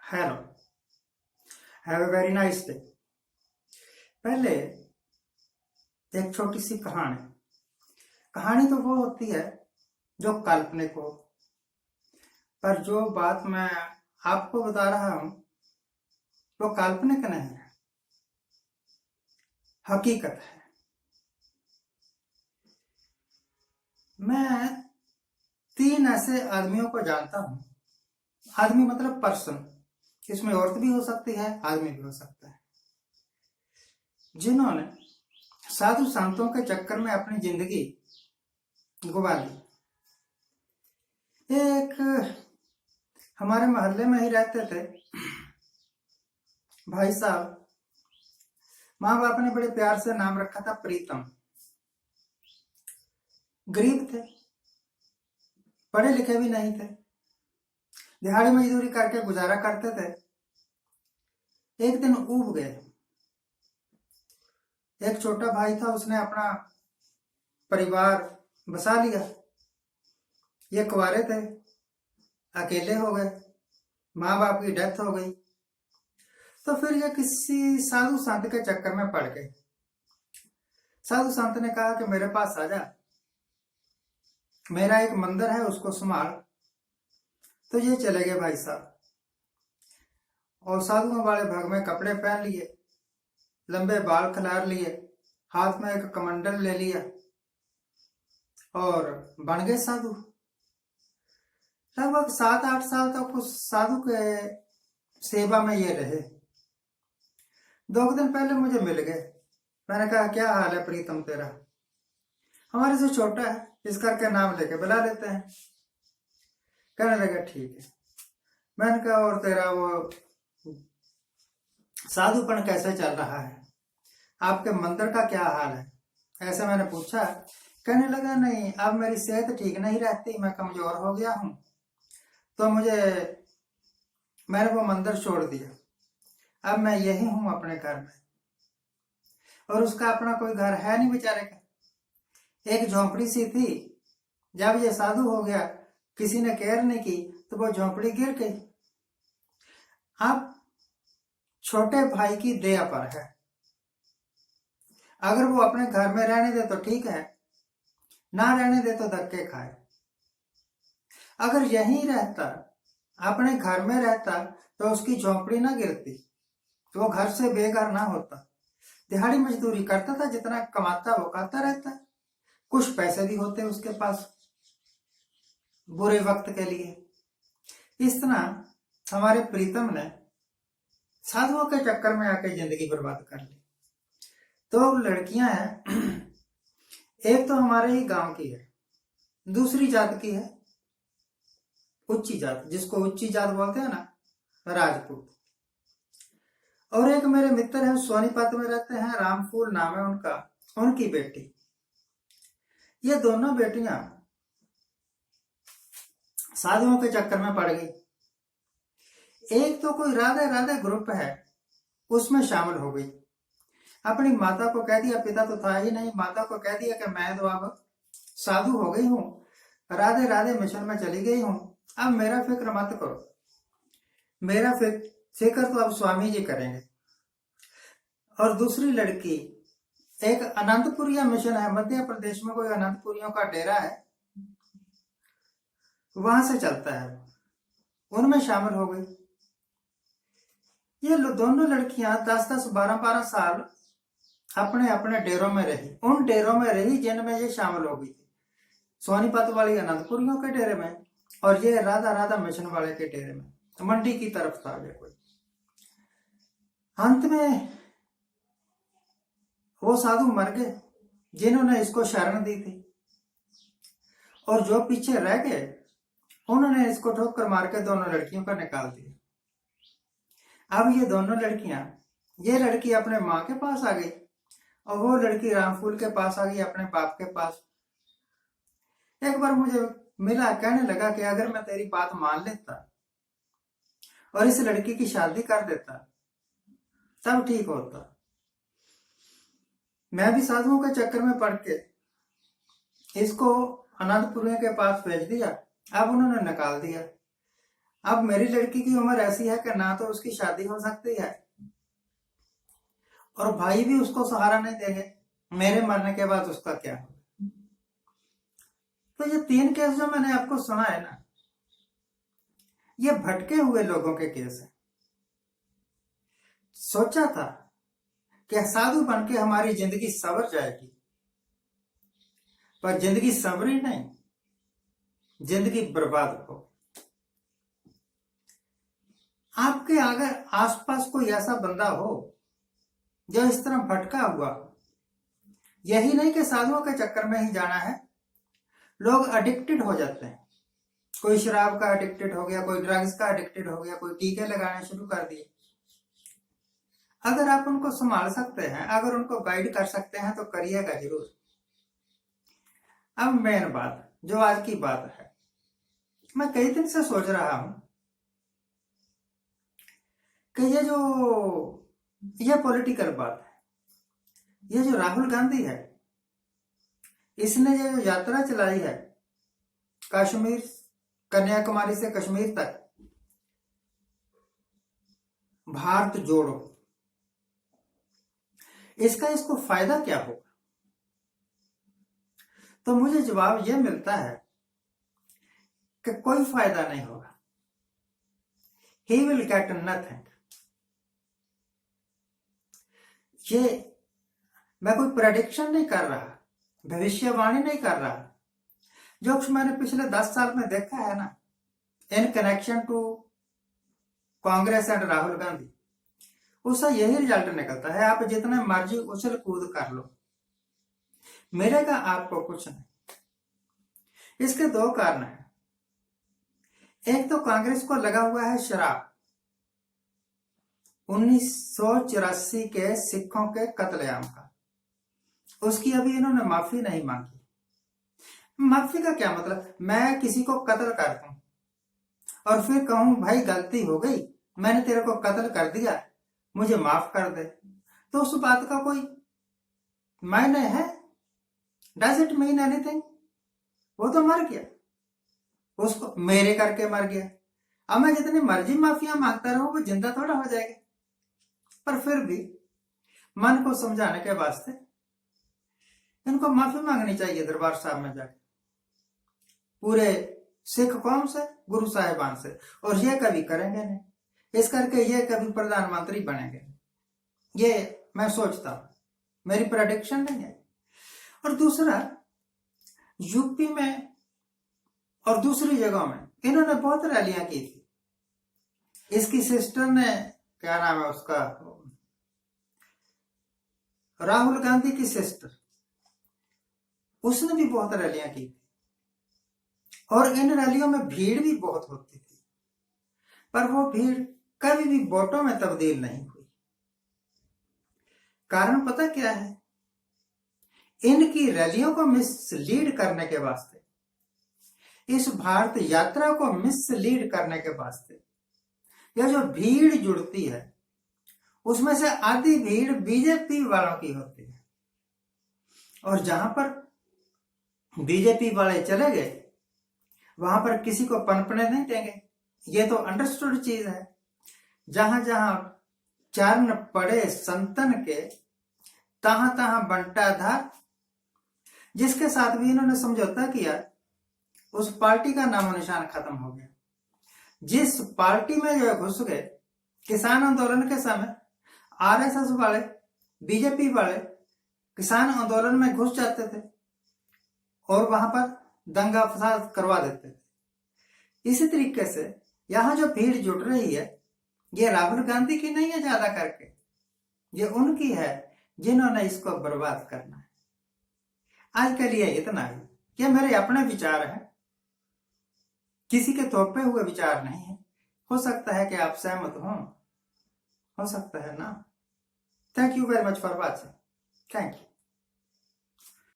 Hello, have a very nice day. पहले एक छोटी सी कहानी। कहानी तो वो होती है जो काल्पनिक हो, पर जो बात मैं आपको बता रहा हूं वो काल्पनिक नहीं है, हकीकत है। मैं 3 ऐसे आदमियों को जानता हूं। आदमी मतलब पर्सन, इसमें औरत भी हो सकती है, आदमी भी हो सकता है, जिन्होंने साधु संतों के चक्कर में अपनी जिंदगी गुवा ली। एक हमारे मोहल्ले में ही रहते थे भाई साहब। माँ बाप ने बड़े प्यार से नाम रखा था प्रीतम। गरीब थे, पढ़े लिखे भी नहीं थे, दिहाड़ी मजदूरी करके गुजारा करते थे। एक दिन ऊब गए। एक छोटा भाई था, उसने अपना परिवार बसा लिया। ये कुंवारे थे, अकेले हो गए, माँ बाप की डेथ हो गई। तो फिर ये किसी साधु संत के चक्कर में पड़ गए। साधु संत ने कहा कि मेरे पास आ जा, मेरा एक मंदिर है, उसको संभाल। तो ये चले गए भाई साहब, और साधुओं वाले भाग में कपड़े पहन लिए, लंबे बाल खिलार लिए, हाथ में एक कमंडल ले लिया और बन गए साधु। लगभग 7-8 साल तक उस साधु के सेवा में ये रहे। 2 दिन पहले मुझे मिल गए। मैंने कहा, क्या हाल है प्रीतम तेरा? हमारे से छोटा है, इस करके नाम लेके बुला लेते हैं। कहने लगे ठीक है। मैंने कहा, और तेरा वो साधुपन कैसे चल रहा है? आपके मंदिर का क्या हाल है? ऐसे मैंने पूछा। कहने लगा, नहीं, अब मेरी सेहत ठीक नहीं रहती, मैं कमजोर हो गया हूं, तो मैंने वो मंदिर छोड़ दिया। अब मैं यही हूं अपने घर में, और उसका अपना कोई घर है नहीं बेचारे का। एक झोंपड़ी सी थी, जब ये साधु हो गया किसी ने केयर नहीं की तो वो झोंपड़ी गिर गई। अब छोटे भाई की दया पर है। अगर वो अपने घर में रहने दे तो ठीक है, ना रहने दे तो धक्के खाए। अगर यहीं रहता, अपने घर में रहता, तो उसकी झोंपड़ी ना गिरती, तो वो घर से बेघर ना होता। दिहाड़ी मजदूरी करता था, जितना कमाता वो खाता रहता। कुछ पैसे भी होते उसके पास बुरे वक्त के लिए। इस तरह हमारे प्रीतम ने साधुओं के चक्कर में आके जिंदगी बर्बाद कर ली। 2 लड़कियां हैं, एक तो हमारे ही गांव की है, दूसरी जात की है, उच्ची जात, जिसको उच्ची जात बोलते हैं ना, राजपूत। और एक मेरे मित्र है, सोनीपत में रहते हैं, रामफूल नाम है उनका, उनकी बेटी। ये दोनों बेटियां साधुओं के चक्कर में पड़ गई। एक तो कोई राधे राधे ग्रुप है, उसमें शामिल हो गई। अपनी माता को कह दिया, पिता तो था ही नहीं, माता को कह दिया कि मैं तो अब साधु हो गई हूं, राधे राधे मिशन में चली गई हूं, अब मेरा फिक्र मत करो, मेरा फिक्र तो अब स्वामी जी करेंगे। और दूसरी लड़की, एक अनंतपुरिया मिशन है, मध्य प्रदेश में कोई अनंतपुरियों का डेरा है, वहां से चलता है, उनमें शामिल हो गई। ये दोनों लड़कियां 10-10, 12-12 साल अपने अपने डेरों में रही, उन डेरों में रही जिनमें ये शामिल हो गई थी। सोनीपत वाली अनंतपुरियों के डेरे में, और ये राधा राधा मिशन वाले के डेरे में। मंडी की तरफ था ये कोई। अंत में वो साधु मर गए जिन्होंने इसको शरण दी थी, और जो पीछे रह गए उन्होंने इसको ठोकर मार के दोनों लड़कियों का निकाल दिया। अब ये दोनों लड़कियां, ये लड़की अपने माँ के पास आ गई, और वो लड़की रामफूल के पास आ गई, अपने बाप के पास। एक बार मुझे मिला, कहने लगा कि अगर मैं तेरी बात मान लेता और इस लड़की की शादी कर देता तब ठीक होता। मैं भी साधुओं के चक्कर में पड़ के इसको अनंतपुरियों के पास भेज दिया, अब उन्होंने निकाल दिया। अब मेरी लड़की की उम्र ऐसी है कि ना तो उसकी शादी हो सकती है और भाई भी उसको सहारा नहीं देंगे, मेरे मरने के बाद उसका क्या होगा। तो ये 3 केस जो मैंने आपको सुना है ना, ये भटके हुए लोगों के केस है। सोचा था कि साधु बन के हमारी जिंदगी संवर जाएगी, पर जिंदगी संवरी नहीं, जिंदगी बर्बाद हो। आपके अगर आसपास कोई ऐसा बंदा हो जो इस तरह भटका हुआ हो, यही नहीं कि साधुओं के चक्कर में ही जाना है, लोग एडिक्टेड हो जाते हैं। कोई शराब का एडिक्टेड हो गया, कोई ड्रग्स का एडिक्टेड हो गया, कोई टीके लगाने शुरू कर दिए। अगर आप उनको संभाल सकते हैं, अगर उनको गाइड कर सकते हैं तो करिएगा जरूर। अब मेन बात जो आज की बात है, मैं कई दिन से सोच रहा हूं कि ये पॉलिटिकल बात है, ये जो राहुल गांधी है, इसने जो यात्रा चलाई है कश्मीर, कन्याकुमारी से कश्मीर तक, भारत जोड़ो, इसको फायदा क्या होगा। तो मुझे जवाब यह मिलता है कि कोई फायदा नहीं होगा। He will get nothing. ये मैं कोई प्रेडिक्शन नहीं कर रहा, भविष्यवाणी नहीं कर रहा, जो कुछ मैंने पिछले 10 साल में देखा है ना, in connection to Congress and Rahul Gandhi, उसका यही रिजल्ट निकलता है। आप जितने मर्जी उछल कूद कर लो, मिलेगा आपको कुछ नहीं। इसके 2 कारण हैं। एक तो कांग्रेस को लगा हुआ है शराब, 1984 के सिखों के कत्लेआम का, उसकी अभी इन्होंने माफी नहीं मांगी। माफी का क्या मतलब, मैं किसी को कत्ल कर दूं और फिर कहूं भाई गलती हो गई, मैंने तेरे को कत्ल कर दिया, मुझे माफ कर दे, तो उस बात का कोई मायने है? Does it mean anything? वो तो मर गया, उसको मेरे करके मर गया। अब मैं जितनी मर्जी माफिया मांगता रहूं, वो जिंदा थोड़ा हो जाएगा। पर फिर भी मन को समझाने के वास्ते इनको माफी मांगनी चाहिए दरबार साहब में जाके, पूरे सिख कौम से, गुरु साहिबान से। और ये कभी करेंगे नहीं, इस करके ये कभी प्रधानमंत्री बनेंगे, ये मैं सोचता हूं, मेरी प्रेडिक्शन नहीं है। और दूसरा, यूपी में और दूसरी जगहों में इन्होंने बहुत रैलियां की थी। इसकी सिस्टर ने, क्या नाम है उसका, राहुल गांधी की सिस्टर, उसने भी बहुत रैलियां की थी और इन रैलियों में भीड़ भी बहुत होती थी, पर वो भीड़ कभी भी वोटों में तब्दील नहीं हुई। कारण पता क्या है? इनकी रैलियों को मिसलीड करने के वास्ते, इस भारत यात्रा को मिसलीड करने के वास्ते, यह जो भीड़ जुड़ती है उसमें से आधी भीड़ बीजेपी वालों की होती है, और जहां पर बीजेपी वाले चले गए वहां पर किसी को पनपने नहीं देंगे। ये तो अंडरस्टूड चीज है। जहां जहां चरण पड़े संतन के, तहां तहां बंटा धार। जिसके साथ भी इन्होंने समझौता किया, उस पार्टी का नामो निशान खत्म हो गया। जिस पार्टी में जो घुस गए, किसान आंदोलन के समय आरएसएस वाले, बीजेपी वाले किसान आंदोलन में घुस जाते थे और वहां पर दंगा फसाद करवा देते थे। इसी तरीके से यहां जो भीड़ जुट रही है, ये राहुल गांधी की नहीं है ज्यादा करके, ये उनकी है जिन्होंने इसको बर्बाद करना है। आज के लिए इतना ही। ये मेरे अपने विचार हैं, किसी के थोपे हुए विचार नहीं है। हो सकता है कि आप सहमत हो सकता है ना। Thank you very much for watching. Thank you.